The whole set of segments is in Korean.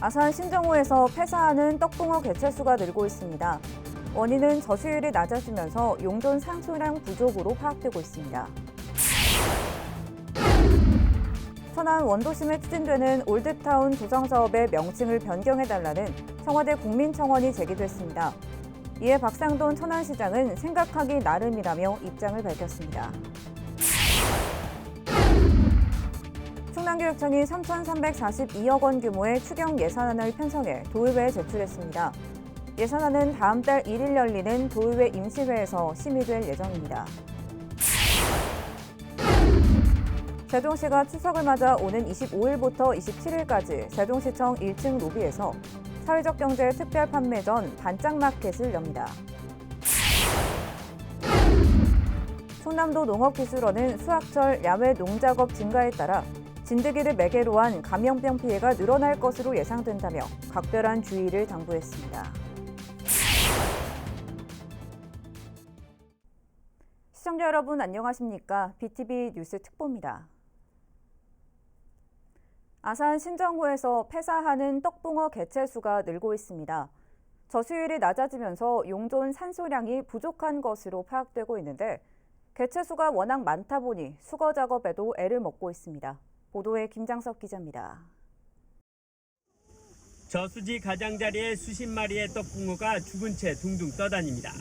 아산 신정호에서 폐사하는 떡붕어 개체수가 늘고 있습니다. 원인은 저수율이 낮아지면서 용존 상수량 부족으로 파악되고 있습니다. 천안 원도심에 추진되는 올드타운 조성사업의 명칭을 변경해달라는 청와대 국민청원이 제기됐습니다. 이에 박상돈 천안시장은 생각하기 나름이라며 입장을 밝혔습니다. 충남교육청이 3,342억 원 규모의 추경 예산안을 편성해 도의회에 제출했습니다. 예산안은 다음 달 1일 열리는 도의회 임시회에서 심의될 예정입니다. 세종시가 추석을 맞아 오는 25일부터 27일까지 세종시청 1층 로비에서 사회적 경제 특별 판매전 반짝마켓을 엽니다. 충남도 농업기술원은 수확철 야외 농작업 증가에 따라 진드기를 매개로 한 감염병 피해가 늘어날 것으로 예상된다며 각별한 주의를 당부했습니다. 시청자 여러분 안녕하십니까? BTV 뉴스 특보입니다. 아산 신정호에서 폐사하는 떡붕어 개체수가 늘고 있습니다. 저수율이 낮아지면서 용존 산소량이 부족한 것으로 파악되고 있는데 개체수가 워낙 많다 보니 수거 작업에도 애를 먹고 있습니다. 보도에 김장석 기자입니다. 저수지 가장자리에 수십 마리의 떡붕어가 죽은 채 둥둥 떠다닙니다.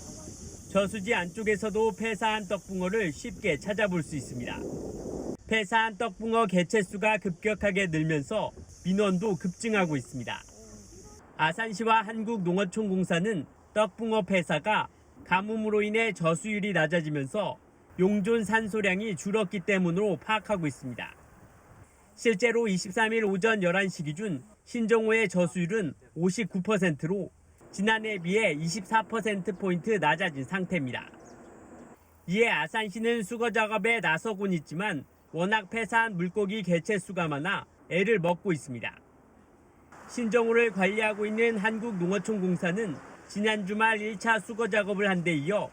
저수지 안쪽에서도 폐사한 떡붕어를 쉽게 찾아볼 수 있습니다. 폐사한 떡붕어 개체수가 급격하게 늘면서 민원도 급증하고 있습니다. 아산시와 한국농어촌공사는 떡붕어 폐사가 가뭄으로 인해 저수율이 낮아지면서 용존 산소량이 줄었기 때문으로 파악하고 있습니다. 실제로 23일 오전 11시 기준 신정호의 저수율은 59%로 지난해에 비해 24%포인트 낮아진 상태입니다. 이에 아산시는 수거 작업에 나서곤 있지만 워낙 폐사한 물고기 개체수가 많아 애를 먹고 있습니다. 신정호를 관리하고 있는 한국농어촌공사는 지난 주말 1차 수거 작업을 한 데 이어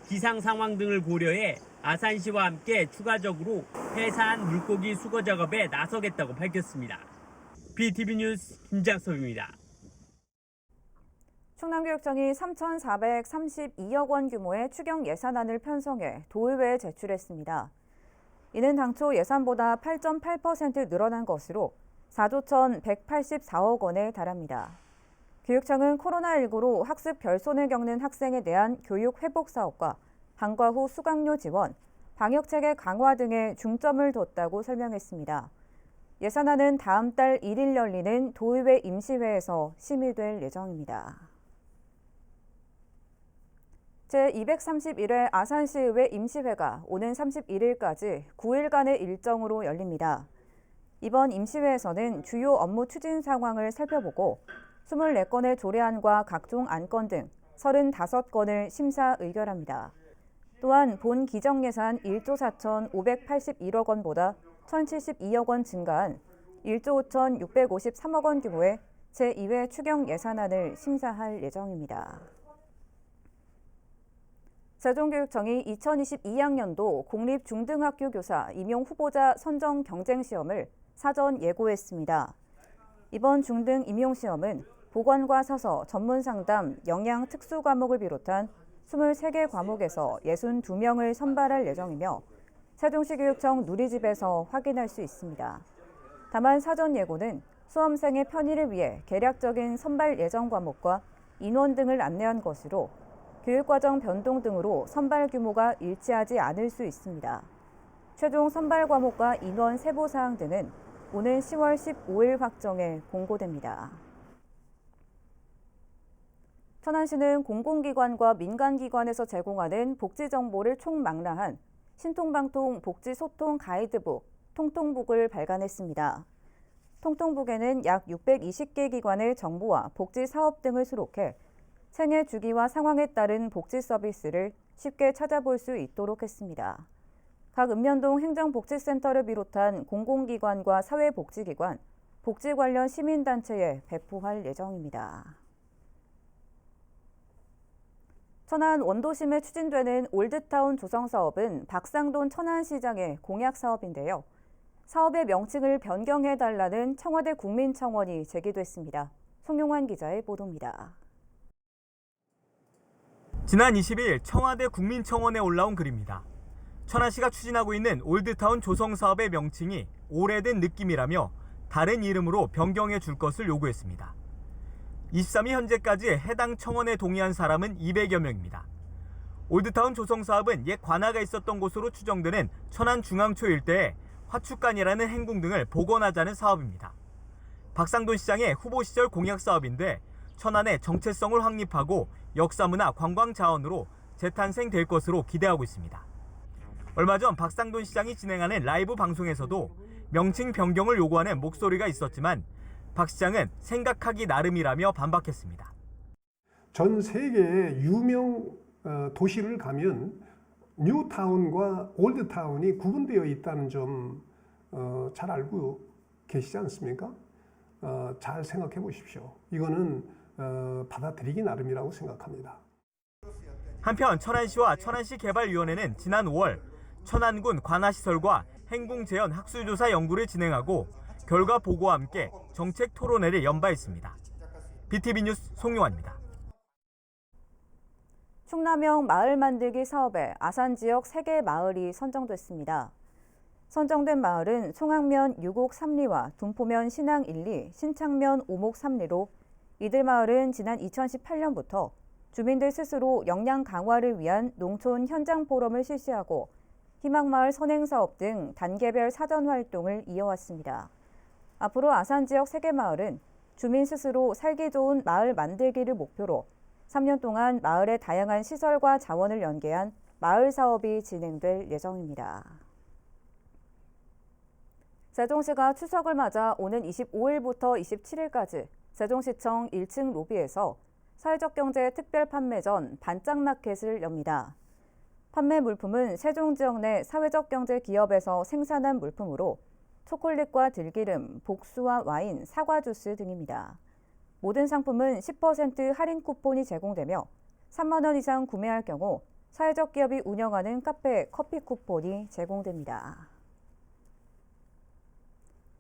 기상 상황 등을 고려해 아산시와 함께 추가적으로 폐사한 물고기 수거 작업에 나서겠다고 밝혔습니다. BTV 뉴스 김장섭입니다. 충남교육청이 3,432억 원 규모의 추경 예산안을 편성해 도의회에 제출했습니다. 이는 당초 예산보다 8.8% 늘어난 것으로 4조 1,184억 원에 달합니다. 교육청은 코로나19로 학습 결손을 겪는 학생에 대한 교육 회복 사업과 방과 후 수강료 지원, 방역체계 강화 등에 중점을 뒀다고 설명했습니다. 예산안은 다음 달 1일 열리는 도의회 임시회에서 심의될 예정입니다. 제231회 아산시의회 임시회가 오는 31일까지 9일간의 일정으로 열립니다. 이번 임시회에서는 주요 업무 추진 상황을 살펴보고 24건의 조례안과 각종 안건 등 35건을 심사 의결합니다. 또한 본 기정예산 1조 4,581억 원보다 1,072억 원 증가한 1조 5,653억 원 규모의 제2회 추경 예산안을 심사할 예정입니다. 세종교육청이 2022학년도 공립중등학교 교사 임용 후보자 선정 경쟁시험을 사전 예고했습니다. 이번 중등 임용시험은 보건과 서서, 전문상담, 영양 특수과목을 비롯한 23개 과목에서 62명을 선발할 예정이며 세종시 교육청 누리집에서 확인할 수 있습니다. 다만 사전 예고는 수험생의 편의를 위해 개략적인 선발 예정 과목과 인원 등을 안내한 것으로 교육과정 변동 등으로 선발 규모가 일치하지 않을 수 있습니다. 최종 선발 과목과 인원 세부 사항 등은 오는 10월 15일 확정해 공고됩니다. 천안시는 공공기관과 민간기관에서 제공하는 복지 정보를 총망라한 신통방통 복지소통 가이드북 통통북을 발간했습니다. 통통북에는 약 620개 기관의 정보와 복지 사업 등을 수록해 생애 주기와 상황에 따른 복지 서비스를 쉽게 찾아볼 수 있도록 했습니다. 각 읍면동 행정복지센터를 비롯한 공공기관과 사회복지기관, 복지 관련 시민단체에 배포할 예정입니다. 천안 원도심에 추진되는 올드타운 조성사업은 박상돈 천안시장의 공약사업인데요. 사업의 명칭을 변경해달라는 청와대 국민청원이 제기됐습니다. 송용환 기자의 보도입니다. 지난 20일 청와대 국민청원에 올라온 글입니다. 천안시가 추진하고 있는 올드타운 조성 사업의 명칭이 오래된 느낌이라며 다른 이름으로 변경해 줄 것을 요구했습니다. 23일 현재까지 해당 청원에 동의한 사람은 200여 명입니다. 올드타운 조성 사업은 옛 관아가 있었던 곳으로 추정되는 천안 중앙초 일대에 화축관이라는 행궁 등을 복원하자는 사업입니다. 박상돈 시장의 후보 시절 공약 사업인데 천안의 정체성을 확립하고 역사문화 관광 자원으로 재탄생될 것으로 기대하고 있습니다. 얼마 전 박상돈 시장이 진행하는 라이브 방송에서도 명칭 변경을 요구하는 목소리가 있었지만 박 시장은 생각하기 나름이라며 반박했습니다. 전 세계의 유명 도시를 가면 뉴타운과 올드타운이 구분되어 있다는 점 잘 알고 계시지 않습니까? 잘 생각해 보십시오. 이거는 받아들이기 나름이라고 생각합니다. 한편 천안시와 천안시 개발위원회는 지난 5월 천안군 관아시설과 행궁 재현 학술조사 연구를 진행하고 결과 보고와 함께 정책 토론회를 연바했습니다. BTV 뉴스 송용환입니다. 충남형 마을 만들기 사업에 아산 지역 3개 마을이 선정됐습니다. 선정된 마을은 송악면 6옥 3리와 둔포면 신앙 1리, 신창면 5목 3리로 이들 마을은 지난 2018년부터 주민들 스스로 역량 강화를 위한 농촌 현장 포럼을 실시하고 희망마을 선행사업 등 단계별 사전 활동을 이어왔습니다. 앞으로 아산 지역 3개 마을은 주민 스스로 살기 좋은 마을 만들기를 목표로 3년 동안 마을의 다양한 시설과 자원을 연계한 마을 사업이 진행될 예정입니다. 세종시가 추석을 맞아 오는 25일부터 27일까지 세종시청 1층 로비에서 사회적 경제 특별 판매전 반짝마켓을 엽니다. 판매 물품은 세종 지역 내 사회적 경제 기업에서 생산한 물품으로 초콜릿과 들기름, 복수와 와인, 사과 주스 등입니다. 모든 상품은 10% 할인 쿠폰이 제공되며 3만 원 이상 구매할 경우 사회적 기업이 운영하는 카페 커피 쿠폰이 제공됩니다.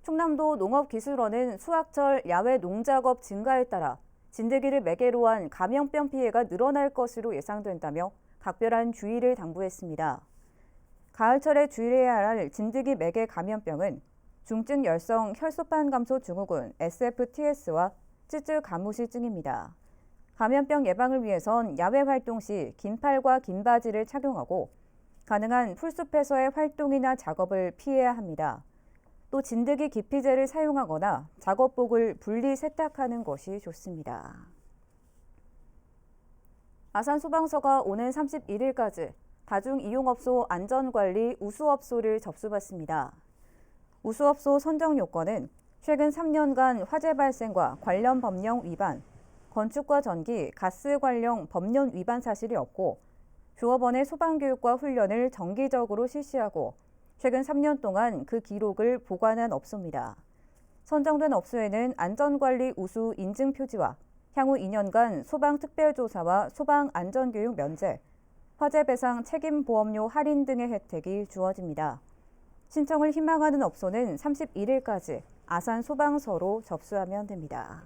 충남도 농업기술원은 수확철 야외 농작업 증가에 따라 진드기를 매개로 한 감염병 피해가 늘어날 것으로 예상된다며 각별한 주의를 당부했습니다. 가을철에 주의해야 할 진드기 매개 감염병은 중증 열성 혈소판 감소 증후군 SFTS와 찌쯔 가무실증입니다. 감염병 예방을 위해선 야외 활동 시 긴 팔과 긴 바지를 착용하고 가능한 풀숲에서의 활동이나 작업을 피해야 합니다. 또 진드기 기피제를 사용하거나 작업복을 분리 세탁하는 것이 좋습니다. 아산소방서가 오는 31일까지 다중이용업소 안전관리 우수업소를 접수받습니다. 우수업소 선정 요건은 최근 3년간 화재 발생과 관련 법령 위반, 건축과 전기, 가스 관련 법령 위반 사실이 없고 조업원의 소방교육과 훈련을 정기적으로 실시하고 최근 3년 동안 그 기록을 보관한 업소입니다. 선정된 업소에는 안전관리 우수 인증 표지와 향후 2년간 소방특별조사와 소방안전교육 면제, 화재배상 책임보험료 할인 등의 혜택이 주어집니다. 신청을 희망하는 업소는 31일까지 아산소방서로 접수하면 됩니다.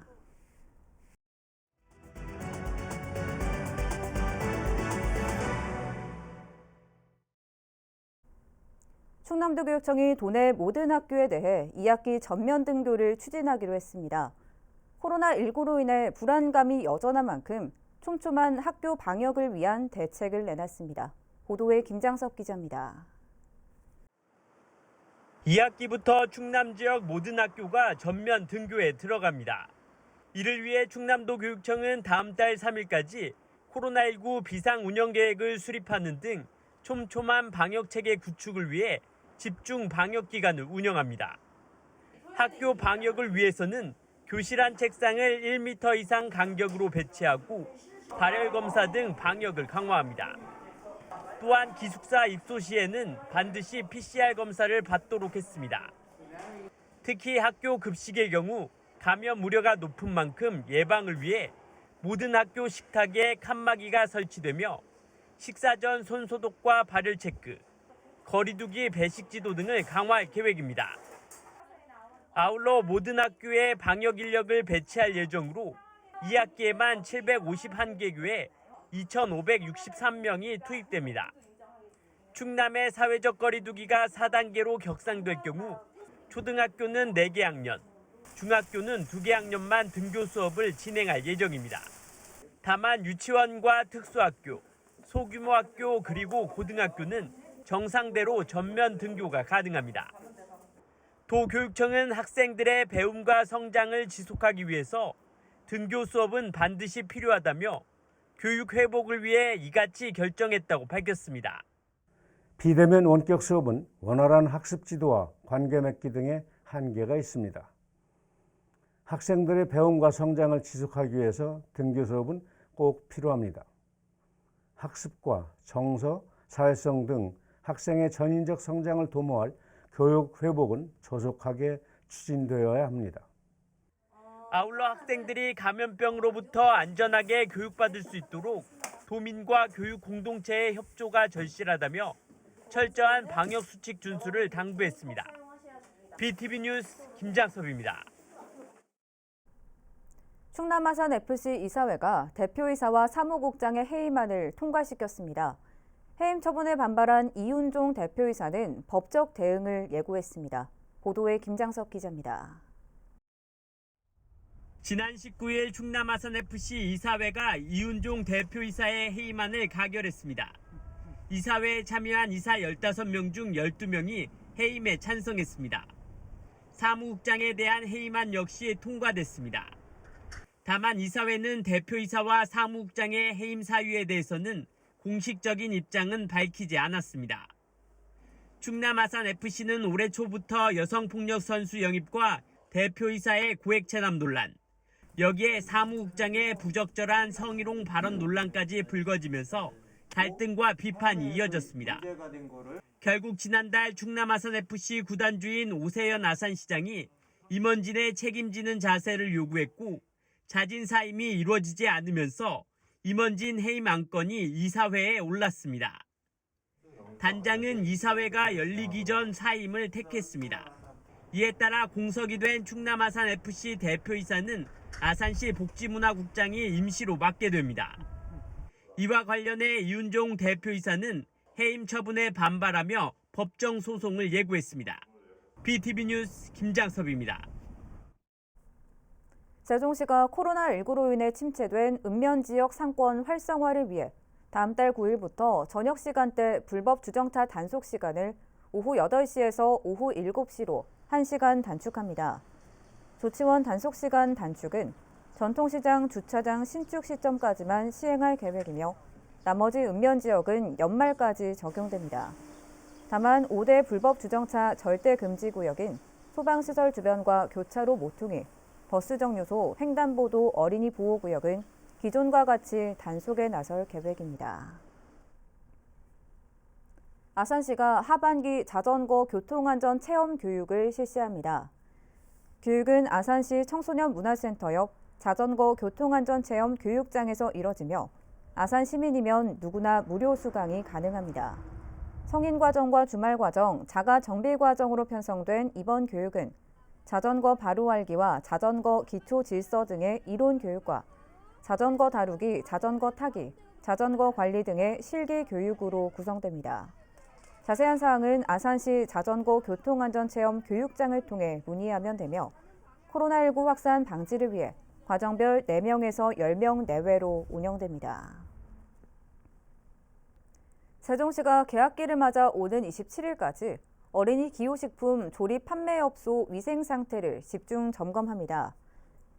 충남도교육청이 도내 모든 학교에 대해 2학기 전면 등교를 추진하기로 했습니다. 코로나19로 인해 불안감이 여전한 만큼 촘촘한 학교 방역을 위한 대책을 내놨습니다. 보도에 김장섭 기자입니다. 2학기부터 충남 지역 모든 학교가 전면 등교에 들어갑니다. 이를 위해 충남도 교육청은 다음 달 3일까지 코로나19 비상 운영 계획을 수립하는 등 촘촘한 방역 체계 구축을 위해 집중 방역 기간을 운영합니다. 학교 방역을 위해서는 교실 안 책상을 1m 이상 간격으로 배치하고 발열 검사 등 방역을 강화합니다. 또한 기숙사 입소 시에는 반드시 PCR 검사를 받도록 했습니다. 특히 학교 급식의 경우 감염 우려가 높은 만큼 예방을 위해 모든 학교 식탁에 칸막이가 설치되며 식사 전 손소독과 발열 체크, 거리두기 배식 지도 등을 강화할 계획입니다. 아울러 모든 학교에 방역 인력을 배치할 예정으로 2학기에만 751개교에 2,563명이 투입됩니다. 충남의 사회적 거리두기가 4단계로 격상될 경우 초등학교는 4개 학년, 중학교는 2개 학년만 등교 수업을 진행할 예정입니다. 다만 유치원과 특수학교, 소규모 학교 그리고 고등학교는 정상대로 전면 등교가 가능합니다. 도교육청은 학생들의 배움과 성장을 지속하기 위해서 등교 수업은 반드시 필요하다며 교육 회복을 위해 이같이 결정했다고 밝혔습니다. 비대면 원격 수업은 원활한 학습 지도와 관계 맺기 등의 한계가 있습니다. 학생들의 배움과 성장을 지속하기 위해서 등교 수업은 꼭 필요합니다. 학습과 정서, 사회성 등 학생의 전인적 성장을 도모할 교육 회복은 조속하게 추진되어야 합니다. 아울러 학생들이 감염병으로부터 안전하게 교육받을 수 있도록 도민과 교육 공동체의 협조가 절실하다며 철저한 방역 수칙 준수를 당부했습니다. BTV 뉴스 김장섭입니다. 충남 아산FC 이사회가 대표이사와 사무국장의 해임안을 통과시켰습니다. 해임 처분에 반발한 이윤종 대표이사는 법적 대응을 예고했습니다. 보도에 김장석 기자입니다. 지난 19일 충남 아산FC 이사회가 이윤종 대표이사의 해임안을 가결했습니다. 이사회에 참여한 이사 15명 중 12명이 해임에 찬성했습니다. 사무국장에 대한 해임안 역시 통과됐습니다. 다만 이사회는 대표이사와 사무국장의 해임 사유에 대해서는 공식적인 입장은 밝히지 않았습니다. 충남 아산FC는 올해 초부터 여성폭력 선수 영입과 대표이사의 고액체납 논란, 여기에 사무국장의 부적절한 성희롱 발언 논란까지 불거지면서 갈등과 비판이 이어졌습니다. 결국 지난달 충남 아산FC 구단주인 오세연 아산시장이 임원진의 책임지는 자세를 요구했고 자진 사임이 이루어지지 않으면서 임원진 해임 안건이 이사회에 올랐습니다. 단장은 이사회가 열리기 전 사임을 택했습니다. 이에 따라 공석이 된 충남 아산FC 대표이사는 아산시 복지문화국장이 임시로 맡게 됩니다. 이와 관련해 이윤종 대표이사는 해임 처분에 반발하며 법정 소송을 예고했습니다. BTV 뉴스 김장섭입니다. 세종시가 코로나19로 인해 침체된 읍면지역 상권 활성화를 위해 다음 달 9일부터 저녁 시간대 불법 주정차 단속 시간을 오후 8시에서 오후 7시로 1시간 단축합니다. 조치원 단속 시간 단축은 전통시장 주차장 신축 시점까지만 시행할 계획이며 나머지 읍면지역은 연말까지 적용됩니다. 다만 5대 불법 주정차 절대 금지 구역인 소방시설 주변과 교차로 모퉁이, 버스 정류소, 횡단보도 어린이 보호구역은 기존과 같이 단속에 나설 계획입니다. 아산시가 하반기 자전거 교통안전 체험 교육을 실시합니다. 교육은 아산시 청소년 문화센터 옆 자전거 교통안전 체험 교육장에서 이뤄지며 아산 시민이면 누구나 무료 수강이 가능합니다. 성인과정과 주말과정, 자가정비과정으로 편성된 이번 교육은 자전거 바로 알기와 자전거 기초 질서 등의 이론 교육과 자전거 다루기, 자전거 타기, 자전거 관리 등의 실기 교육으로 구성됩니다. 자세한 사항은 아산시 자전거 교통안전체험 교육장을 통해 문의하면 되며 코로나19 확산 방지를 위해 과정별 4명에서 10명 내외로 운영됩니다. 세종시가 개학기를 맞아 오는 27일까지 어린이 기호식품 조립 판매업소 위생 상태를 집중 점검합니다.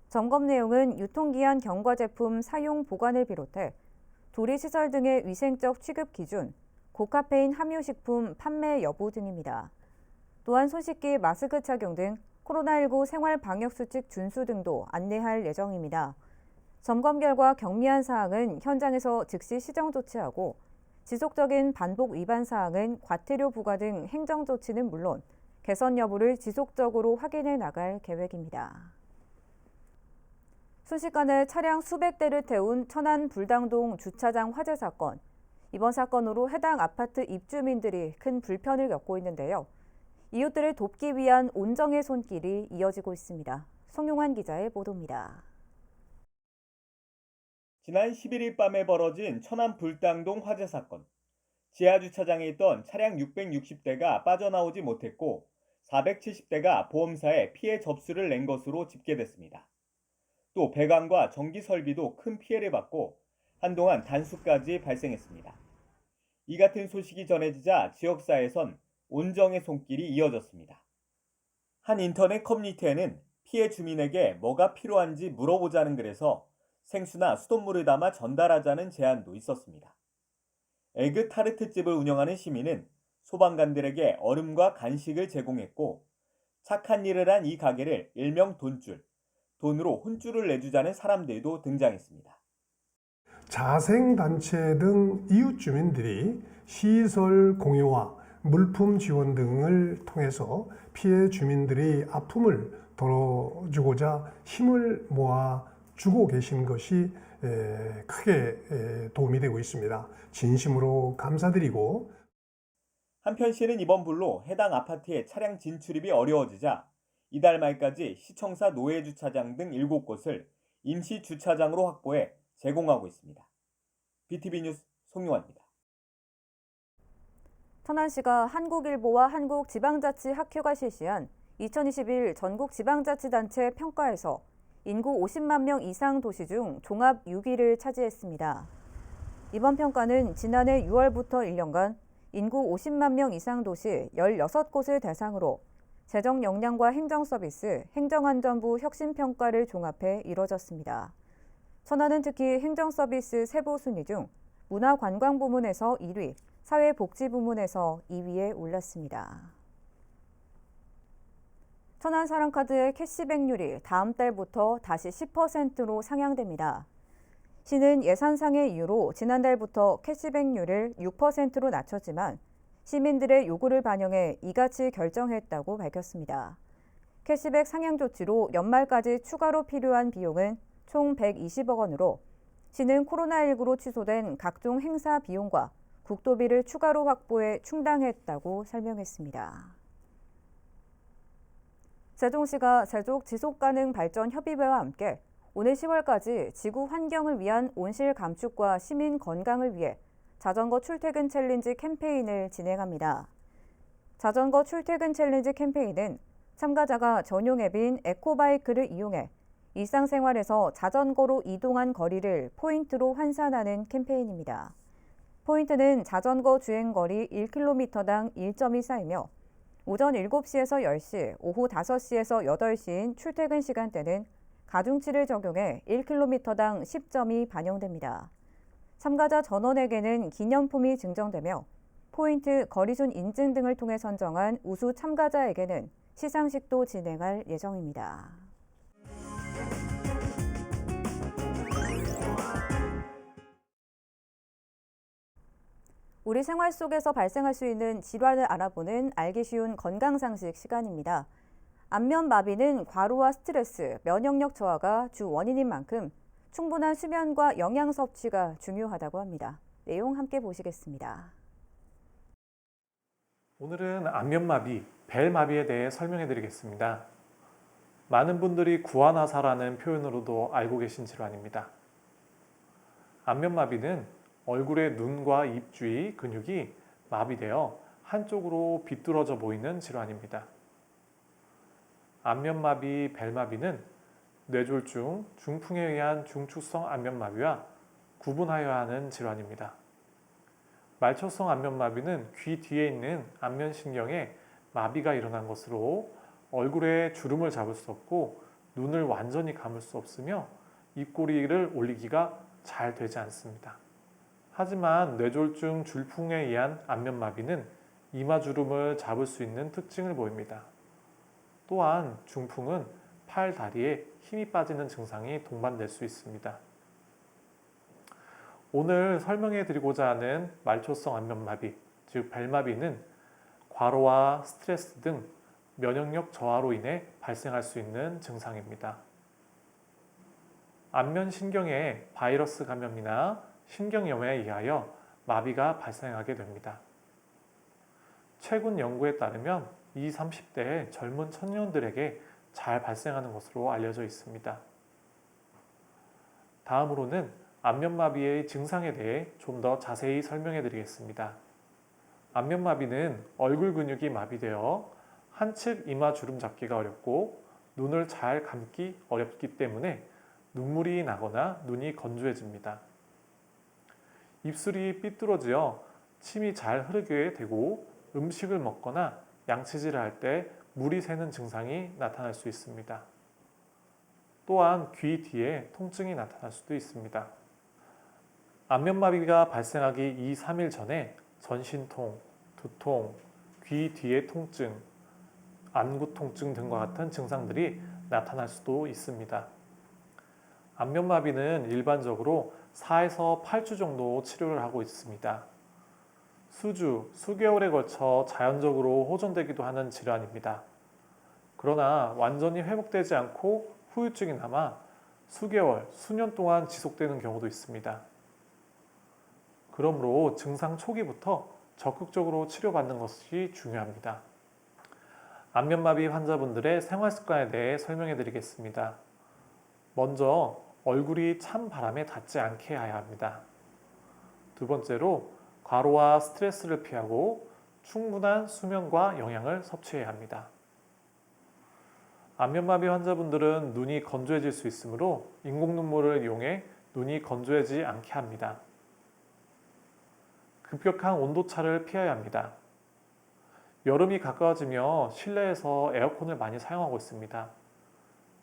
점검 내용은 유통기한 경과 제품 사용 보관을 비롯해 조리시설 등의 위생적 취급 기준, 고카페인 함유식품 판매 여부 등입니다. 또한 손 씻기, 마스크 착용 등 코로나19 생활 방역수칙 준수 등도 안내할 예정입니다. 점검 결과 경미한 사항은 현장에서 즉시 시정 조치하고 지속적인 반복 위반 사항은 과태료 부과 등 행정 조치는 물론 개선 여부를 지속적으로 확인해 나갈 계획입니다. 순식간에 차량 수백 대를 태운 천안 불당동 주차장 화재 사건. 이번 사건으로 해당 아파트 입주민들이 큰 불편을 겪고 있는데요. 이웃들을 돕기 위한 온정의 손길이 이어지고 있습니다. 송용환 기자의 보도입니다. 지난 11일 밤에 벌어진 천안 불당동 화재 사건. 지하주차장에 있던 차량 660대가 빠져나오지 못했고 470대가 보험사에 피해 접수를 낸 것으로 집계됐습니다. 또 배관과 전기 설비도 큰 피해를 받고 한동안 단수까지 발생했습니다. 이 같은 소식이 전해지자 지역사회에선 온정의 손길이 이어졌습니다. 한 인터넷 커뮤니티에는 피해 주민에게 뭐가 필요한지 물어보자는 글에서 생수나 수돗물을 담아 전달하자는 제안도 있었습니다. 에그 타르트집을 운영하는 시민은 소방관들에게 얼음과 간식을 제공했고 착한 일을 한 이 가게를 일명 돈줄, 돈으로 혼줄을 내주자는 사람들도 등장했습니다. 자생단체 등 이웃 주민들이 시설 공유와 물품 지원 등을 통해서 피해 주민들의 아픔을 덜어주고자 힘을 모아 주고 계신 것이 크게 도움이 되고 있습니다. 진심으로 감사드리고, 한편시는 이번 불로 해당 아파트의 차량 진출입이 어려워지자 이달 말까지 시청사 노예주차장 등 7곳을 임시주차장으로 확보해 제공하고 있습니다. BTV 뉴스 송용환입니다. 천안시가 한국일보와 한국지방자치학회가 실시한 2021 전국지방자치단체 평가에서 인구 50만 명 이상 도시 중 종합 6위를 차지했습니다. 이번 평가는 지난해 6월부터 1년간 인구 50만 명 이상 도시 16곳을 대상으로 재정 역량과 행정 서비스, 행정안전부 혁신평가를 종합해 이뤄졌습니다. 천안은 특히 행정 서비스 세부 순위 중 문화관광 부문에서 1위, 사회복지 부문에서 2위에 올랐습니다. 천안 사랑카드의 캐시백률이 다음 달부터 다시 10%로 상향됩니다. 시는 예산상의 이유로 지난달부터 캐시백률을 6%로 낮췄지만 시민들의 요구를 반영해 이같이 결정했다고 밝혔습니다. 캐시백 상향 조치로 연말까지 추가로 필요한 비용은 총 120억 원으로 시는 코로나19로 취소된 각종 행사 비용과 국도비를 추가로 확보해 충당했다고 설명했습니다. 세종시가 세종 지속가능 발전 협의회와 함께 오늘 10월까지 지구 환경을 위한 온실 감축과 시민 건강을 위해 자전거 출퇴근 챌린지 캠페인을 진행합니다. 자전거 출퇴근 챌린지 캠페인은 참가자가 전용 앱인 에코바이크를 이용해 일상생활에서 자전거로 이동한 거리를 포인트로 환산하는 캠페인입니다. 포인트는 자전거 주행거리 1km당 1점이 쌓이며 오전 7시에서 10시, 오후 5시에서 8시인 출퇴근 시간대는 가중치를 적용해 1km당 10점이 반영됩니다. 참가자 전원에게는 기념품이 증정되며 포인트, 거리순 인증 등을 통해 선정한 우수 참가자에게는 시상식도 진행할 예정입니다. 우리 생활 속에서 발생할 수 있는 질환을 알아보는 알기 쉬운 건강상식 시간입니다. 안면마비는 과로와 스트레스, 면역력 저하가 주 원인인 만큼 충분한 수면과 영양 섭취가 중요하다고 합니다. 내용 함께 보시겠습니다. 오늘은 안면마비, 벨마비에 대해 설명해 드리겠습니다. 많은 분들이 구안화사라는 표현으로도 알고 계신 질환입니다. 안면마비는 얼굴의 눈과 입 주위 근육이 마비되어 한쪽으로 비뚤어져 보이는 질환입니다. 안면마비, 벨마비는 뇌졸중, 중풍에 의한 중축성 안면마비와 구분하여야 하는 질환입니다. 말초성 안면마비는 귀 뒤에 있는 안면신경에 마비가 일어난 것으로 얼굴에 주름을 잡을 수 없고 눈을 완전히 감을 수 없으며 입꼬리를 올리기가 잘 되지 않습니다. 하지만 뇌졸중, 중풍에 의한 안면마비는 이마주름을 잡을 수 있는 특징을 보입니다. 또한 중풍은 팔, 다리에 힘이 빠지는 증상이 동반될 수 있습니다. 오늘 설명해 드리고자 하는 말초성 안면마비, 즉 벨마비는 과로와 스트레스 등 면역력 저하로 인해 발생할 수 있는 증상입니다. 안면신경에 바이러스 감염이나 신경염에 의하여 마비가 발생하게 됩니다. 최근 연구에 따르면 20, 30대의 젊은 청년들에게 잘 발생하는 것으로 알려져 있습니다. 다음으로는 안면마비의 증상에 대해 좀 더 자세히 설명해 드리겠습니다. 안면마비는 얼굴 근육이 마비되어 한측 이마 주름 잡기가 어렵고 눈을 잘 감기 어렵기 때문에 눈물이 나거나 눈이 건조해집니다. 입술이 삐뚤어지어 침이 잘 흐르게 되고 음식을 먹거나 양치질을 할 때 물이 새는 증상이 나타날 수 있습니다. 또한 귀 뒤에 통증이 나타날 수도 있습니다. 안면마비가 발생하기 2, 3일 전에 전신통, 두통, 귀 뒤의 통증, 안구 통증 등과 같은 증상들이 나타날 수도 있습니다. 안면마비는 일반적으로 4에서 8주 정도 치료를 하고 있습니다. 수개월에 걸쳐 자연적으로 호전되기도 하는 질환입니다. 그러나 완전히 회복되지 않고 후유증이 남아 수개월, 수년 동안 지속되는 경우도 있습니다. 그러므로 증상 초기부터 적극적으로 치료받는 것이 중요합니다. 안면마비 환자분들의 생활습관에 대해 설명해 드리겠습니다. 먼저 얼굴이 찬 바람에 닿지 않게 해야 합니다. 두 번째로 과로와 스트레스를 피하고 충분한 수면과 영양을 섭취해야 합니다. 안면마비 환자분들은 눈이 건조해질 수 있으므로 인공눈물을 이용해 눈이 건조해지지 않게 합니다. 급격한 온도차를 피해야 합니다. 여름이 가까워지며 실내에서 에어컨을 많이 사용하고 있습니다.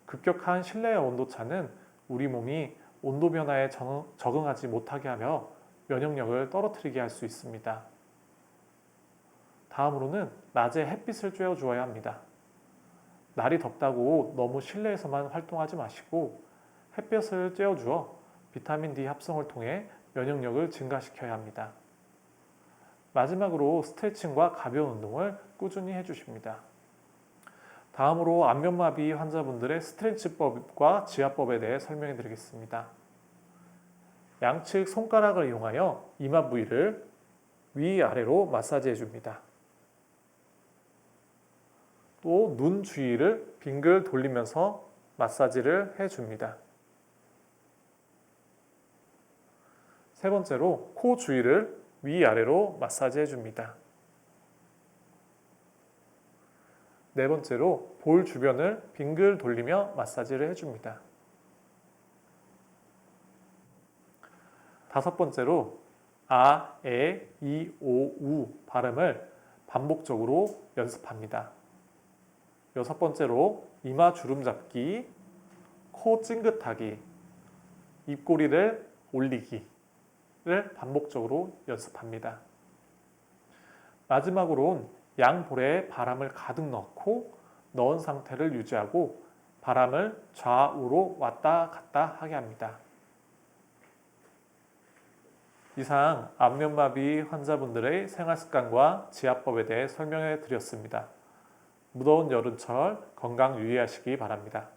급격한 실내의 온도차는 우리 몸이 온도 변화에 적응하지 못하게 하며 면역력을 떨어뜨리게 할 수 있습니다. 다음으로는 낮에 햇빛을 쬐어 주어야 합니다. 날이 덥다고 너무 실내에서만 활동하지 마시고 햇볕을 쬐어 주어 비타민 D 합성을 통해 면역력을 증가시켜야 합니다. 마지막으로 스트레칭과 가벼운 운동을 꾸준히 해주십니다. 다음으로 안면마비 환자분들의 스트레치법과 지압법에 대해 설명해 드리겠습니다. 양측 손가락을 이용하여 이마 부위를 위아래로 마사지해 줍니다. 또 눈 주위를 빙글 돌리면서 마사지를 해줍니다. 세 번째로 코 주위를 위아래로 마사지해 줍니다. 네 번째로 볼 주변을 빙글 돌리며 마사지를 해줍니다. 다섯 번째로 아, 에, 이, 오, 우 발음을 반복적으로 연습합니다. 여섯 번째로 이마 주름 잡기, 코 찡긋하기, 입꼬리를 올리기를 반복적으로 연습합니다. 마지막으로는 양볼에 바람을 가득 넣은 상태를 유지하고 바람을 좌우로 왔다 갔다 하게 합니다. 이상 안면마비 환자분들의 생활습관과 지압법에 대해 설명해 드렸습니다. 무더운 여름철 건강 유의하시기 바랍니다.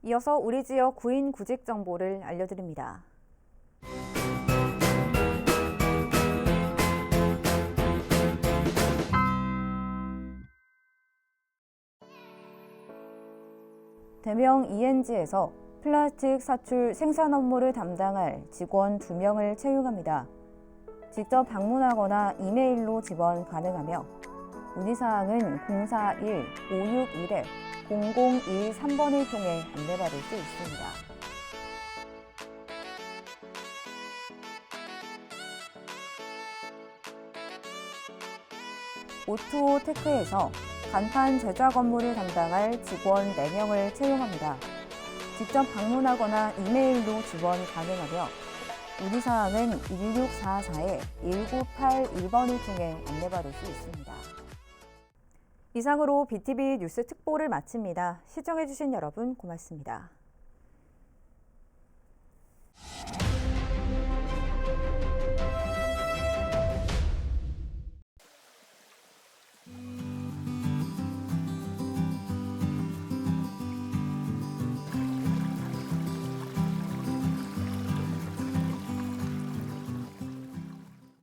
이어서 우리 지역 구인 구직 정보를 알려드립니다. 대명 ENG에서 플라스틱 사출 생산 업무를 담당할 직원 2명을 채용합니다. 직접 방문하거나 이메일로 지원 가능하며 문의사항은 041-561-0013번을 통해 안내받을 수 있습니다. 오투오 테크에서 간판 제작 업무를 담당할 직원 4명을 채용합니다. 직접 방문하거나 이메일로 지원 가능하며 문의사항은 1644-1981번을 통해 안내받을 수 있습니다. 이상으로 BTV 뉴스 특보를 마칩니다. 시청해주신 여러분 고맙습니다.